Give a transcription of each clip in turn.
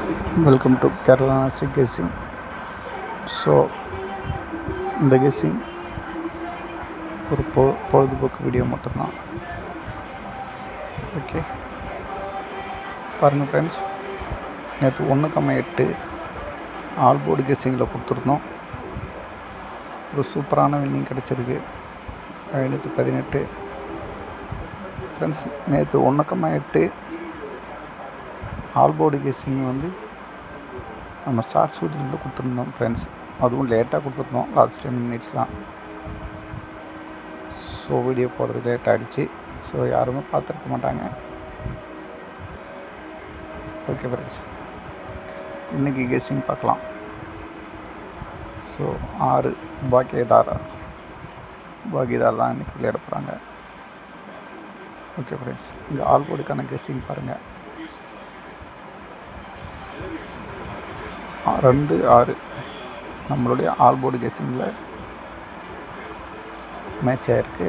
Welcome to Kerala nostalgic guessing. So இந்த guessing ஒரு பொழுதுபோக்கு வீடியோ மட்டும்தான். ஓகே, பாருங்கள் ஃப்ரெண்ட்ஸ், நேற்று 1,8 ஆல் போர்டு கெஸ்ஸிங்கில் கொடுத்துருந்தோம். ஒரு சூப்பரான வின்னிங் கிடச்சிருக்கு, 518. ஃப்ரெண்ட்ஸ், நேற்று 1,8 ஆல் போர்டு கெஸ்ஸிங் வந்து நம்ம ஷார்ட் ஷூட்டிங்கில் கொடுத்துருந்தோம் ஃப்ரெண்ட்ஸ். அதுவும் லேட்டாக கொடுத்துருந்தோம், லாஸ்ட் 10 minutes தான். ஸோ வீடியோ போடுறது லேட் ஆகிடுச்சு. ஸோ யாருமே பார்த்துருக்க மாட்டாங்க. ஓகே ஃப்ரெண்ட்ஸ், இன்றைக்கி கெஸ்ஸிங் பார்க்கலாம். ஸோ 6 பாக்கியதார் தான் இன்றைக்கி விளையாட போகிறாங்க. ஓகே ஃப்ரெண்ட்ஸ், இங்கே ஆல் போர்டுக்கான கெஸ்ஸிங் பாருங்கள். 2, 6 நம்மளுடைய ஆல் போர்டு கெஸ்ஸிங்கில் மேட்ச் ஆகிருக்கு.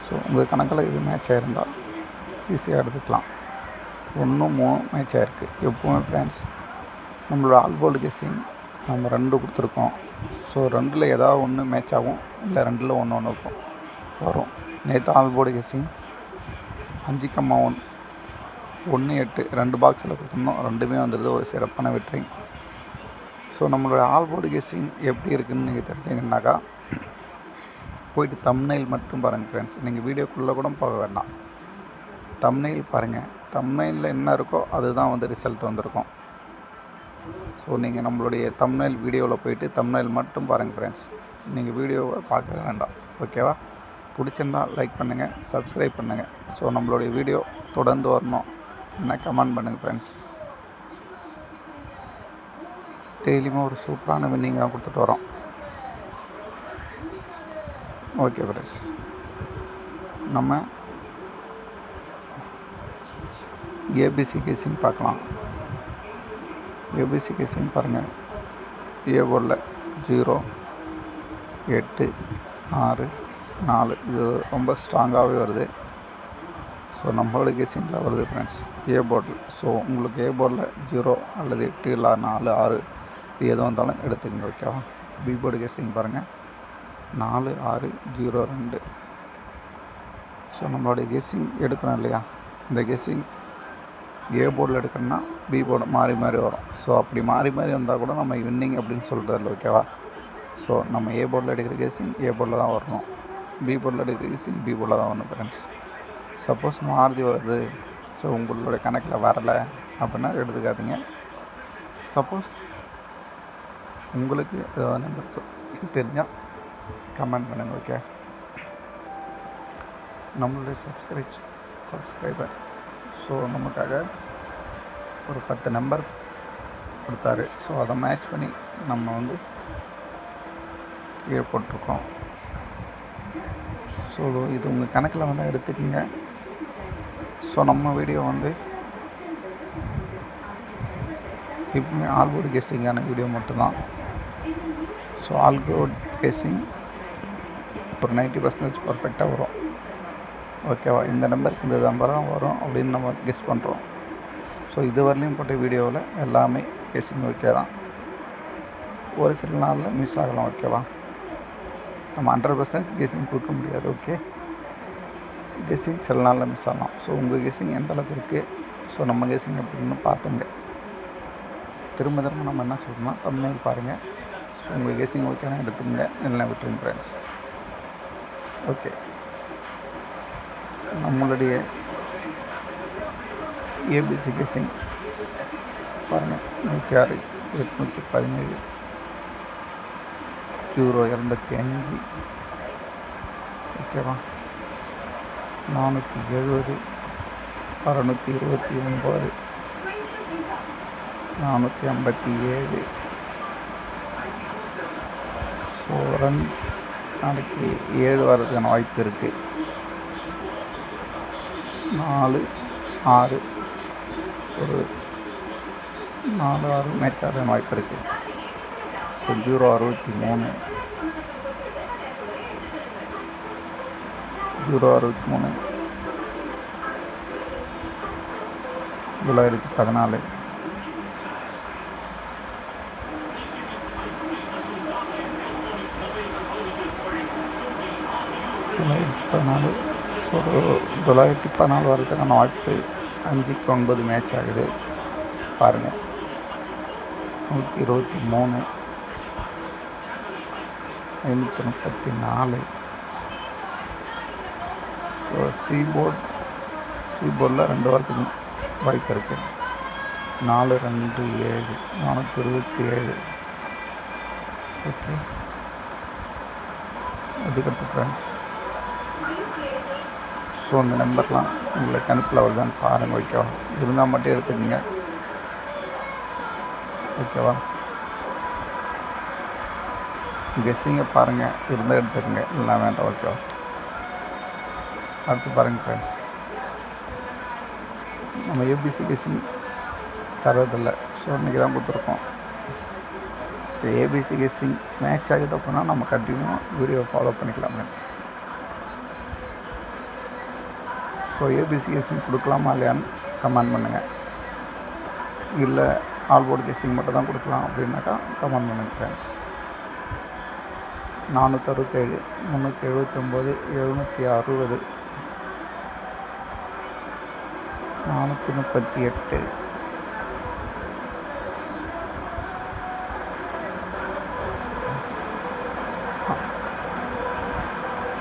ஸோ உங்கள் கணக்கில் இது மேட்ச் ஆகிருந்தால் ஈஸியாக எடுத்துக்கலாம். 1, 3 மேட்ச் ஆகிருக்கு. எப்போவுமே ஃப்ரெண்ட்ஸ், நம்மளோட ஆல் போர்டு கெஸ்ஸிங் நம்ம 2 கொடுத்துருக்கோம். ஸோ 2ல் ஏதாவது ஒன்று மேட்ச் ஆகும், இல்லை 2ல் ஒன்று இருக்கும் வரும். நேற்று ஆல் போர்டு கெஸ்ஸிங் 5,1 1,8 2 பாக்ஸில் கொடுத்துருந்தோம். 2மே வந்துடுது, ஒரு சிறப்பான வெற்றி. ஸோ நம்மளோட ஆல் போர்டு கெஸ்ஸிங் எப்படி இருக்குதுன்னு நீங்கள் தெரிஞ்சிங்கன்னாக்கா போயிட்டு தம்ப்நெயில் மட்டும் பாருங்கள் ஃப்ரெண்ட்ஸ். நீங்கள் வீடியோக்குள்ளே கூட போக வேண்டாம், தம்ப்நெயில் பாருங்கள். தம்ப்நெயிலில் என்ன இருக்கோ அதுதான் வந்து ரிசல்ட் வந்திருக்கும். ஸோ நீங்கள் நம்மளுடைய தம்ப்நெயில் வீடியோவில் போயிட்டு தம்ப்நெயில் மட்டும் பாருங்கள் ஃப்ரெண்ட்ஸ். நீங்கள் வீடியோவை பார்க்க வேண்டாம். ஓகேவா? பிடிச்சிருந்தால் லைக் பண்ணுங்கள், சப்ஸ்கிரைப் பண்ணுங்கள். ஸோ நம்மளுடைய வீடியோ தொடர்ந்து வரணும் என்ன கமெண்ட் பண்ணுங்கள் ஃப்ரெண்ட்ஸ். டெய்லியுமே ஒரு சூப்பரான வின்னிங்காக கொடுத்துட்டு வரோம். ஓகே ஃப்ரெண்ட்ஸ், நம்ம ஏபிசி கெஸ்ஸிங் பார்க்கலாம். ஏபிசி கெஸ்ஸிங் பாருங்கள். ஏ போர்டில் 0, 8, 6, 4 இது ரொம்ப ஸ்ட்ராங்காகவே வருது. ஸோ நம்மளோட கெஸ்ஸிங்கில் வருது ஃப்ரெண்ட்ஸ் ஏ போர்டில். ஸோ உங்களுக்கு ஏ போர்டில் 0 அல்லது 8 இல்லை 4, 6 இது எது வந்தாலும் எடுத்துக்கங்க. ஓகேவா? பி போர்டு கெஸ்ஸிங் பாருங்கள். 4, 6, 0, 2. ஸோ நம்மளுடைய கெஸ்ஸிங் எடுக்கணும் இல்லையா? இந்த கெஸ்ஸிங் ஏ போர்டில் எடுக்கணும்னா பி போர்டு மாறி மாறி வரும். ஸோ அப்படி மாறி மாறி வந்தால் கூட நம்ம வின்னிங் அப்படின்னு சொல்கிறது இல்லை. ஓகேவா? ஸோ நம்ம ஏ போர்டில் எடுக்கிற கெஸ்ஸிங் ஏ போர்டில் தான் வரணும், பி போர்டில் எடுக்கிற கெஸ்ஸிங் பி போர்டில் தான் வரணும் ஃப்ரெண்ட்ஸ். சப்போஸ் மாறுதி வருது, ஸோ உங்களோட கணக்கில் வரலை அப்படின்னா எடுத்துக்காதீங்க. சப்போஸ் உங்களுக்கு ஏதாவது நம்பர் தெரிஞ்சால் கமெண்ட் பண்ணுங்கள். ஓகே, நம்மளுடைய சப்ஸ்கிரைபர் ஸோ நமக்காக ஒரு 10 நம்பர் கொடுத்தாரு. ஸோ அதை மேட்ச் பண்ணி நம்ம வந்து கீழே போட்டிருக்கோம். ஸோ இது உங்கள் கணக்கில் வந்து எடுத்துக்கோங்க. ஸோ நம்ம வீடியோ வந்து எப்பவுமே ஆல் போர்டு கெஸ்ஸிங்கான வீடியோ மட்டும்தான். ஸோ ஆல் போர்டு கெஸ்ஸிங் ஒரு 90% பர்ஃபெக்டாக வரும். ஓகேவா? இந்த நம்பருக்கு இந்த நம்பர் தான் வரும் அப்படின்னு நம்ம கெஸ் பண்ணுறோம். ஸோ இது வரலையும் போட்ட வீடியோவில் எல்லாமே கெஸ்ஸிங் ஓகே தான். ஒரு சில நாளில் மிஸ் ஆகலாம். ஓகேவா? நம்ம 100% கெஸ்ஸிங் கொடுக்க முடியாது. ஓகே, கெஸ்ஸிங் சில நாளில் மிஸ் ஆகலாம். ஸோ உங்கள் கெஸ்ஸிங் எந்த அளவுக்கு இருக்குது, ஸோ நம்ம கெஸ்ஸிங் எப்படின்னு பார்த்துங்க. திரும்ப நம்ம என்ன சொல்லணும்னா தம்ப்நெயில் பாருங்கள். ஸோ உங்கள் கெஸ்ஸிங் ஓகேனா எடுத்துங்க, இல்லைனா விட்டுருங்க ஃப்ரெண்ட்ஸ். ஓகே, நம்மளுடைய ஏபிசி கெஸ்ஸிங் பாருங்கள். 106, 817, 085. ஓகேவா? 470, 629, 457. ஸோ நாளைக்கு 7 வரதுக்கான வாய்ப்பு இருக்குது. 4, 6 ஒரு 4, 6 மேட்ச் ஆகிறதுக்கான வாய்ப்பு இருக்குது. ஸோ 063, 063, 914, 914. ஸோ 914 வர்றதுக்கான வாய்ப்பு 5க்கு 9 மேட்ச் ஆகுது பாருங்கள். 123, 534. ஸோ சீபோர்டில் 2 வாரத்துக்கு வாய்ப்பு இருக்குது. 427, 427. ஓகே, அதுக்கடுத்து ஃப்ரெண்ட்ஸ். ஸோ அந்த நம்பர்லாம் உங்களுக்கு கணக்கில் வருதான்னு பாருங்கள். ஓகேவா, இருந்தால் மட்டும் எடுத்துக்கோங்க. ஓகேவா, கெஸ்ஸிங்கை பாருங்கள், இருந்தால் எடுத்துக்கோங்க, இல்லைனா வேண்டாம். ஓகேவா, அடுத்து பாருங்கள் ஃப்ரெண்ட்ஸ். நம்ம ஏபிசி கெஸ்ஸிங் தரதில்லை. ஸோ இன்றைக்கி தான் கொடுத்துருக்கோம். இப்போ ஏபிசி கெஸ்ஸிங் மேட்ச் ஆகிட்டு அப்படின்னா நம்ம கண்டினியூவாக வீடியோ ஃபாலோ பண்ணிக்கலாம் ஃப்ரெண்ட்ஸ். ஸோ ஏபிசி கெஸ்ஸிங் கொடுக்கலாமா இல்லையான்னு கமெண்ட் பண்ணுங்கள். இல்லை ஆல் போர்டு கெஸ்ஸிங் மட்டும் தான் கொடுக்கலாம் அப்படின்னாக்கா கமெண்ட் பண்ணுங்கள் ஃப்ரெண்ட்ஸ். 467, 379, 760,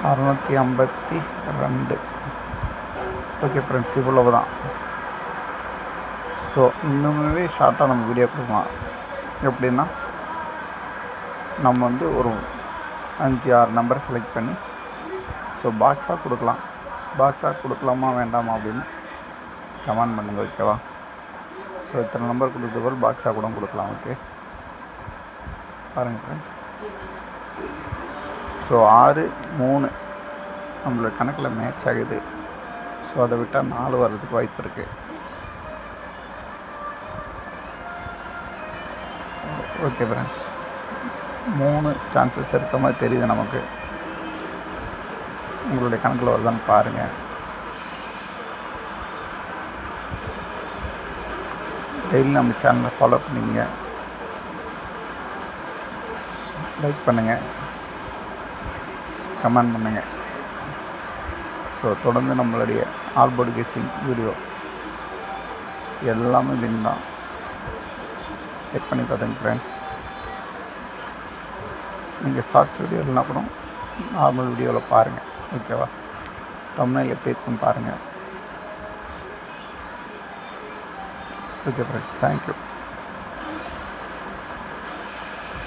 438, 652. ஓகே ஃப்ரெண்ட்ஸ், இவ்வளவு தான். ஸோ இன்னுமே ஷார்ட்டாக நம்ம வீடியோ கொடுக்கலாம். எப்படின்னா நம்ம வந்து ஒரு 5-6 நம்பரை செலக்ட் பண்ணி ஸோ பாக்ஸாக கொடுக்கலாம். பாக்ஸாக கொடுக்கலாமா வேண்டாமா அப்படின்னு கமெண்ட் பண்ணுங்கள். ஓகேவா, ஸோ இத்தனை நம்பர் கொடுத்த போல் பாக்ஸாக கூட கொடுக்கலாம். ஓகே, பாருங்கள் ஃப்ரெண்ட்ஸ். ஸோ 6, 3 நம்மளோட கணக்கில் மேட்ச் ஆகுது. ஸோ அதை விட்டால் 4 வர்றதுக்கு வாய்ப்பு இருக்குது. ஓகே ஃப்ரெண்ட்ஸ், 3 சான்சஸ் இருக்க மாதிரி தெரியுது நமக்கு. உங்களுடைய கணக்கில் வருதான்னு பாருங்கள். டெய்லி நம்ம சேனலை ஃபாலோ பண்ணிங்க, லைக் பண்ணுங்கள், கமெண்ட் பண்ணுங்கள். ஸோ தொடர்ந்து நம்மளுடைய ஆல் போர்டு கெஸ்ஸிங் வீடியோ எல்லாமே வின் தான். செக் பண்ணி பார்த்துங்க ஃப்ரெண்ட்ஸ். நீங்கள் ஷார்ட்ஸ் வீடியோ இல்லைனா கூட நார்மல் வீடியோவில் பாருங்கள். ஓகேவா, தமிழில் எப்படி இருக்குன்னு பாருங்கள். Okay friends, thank you.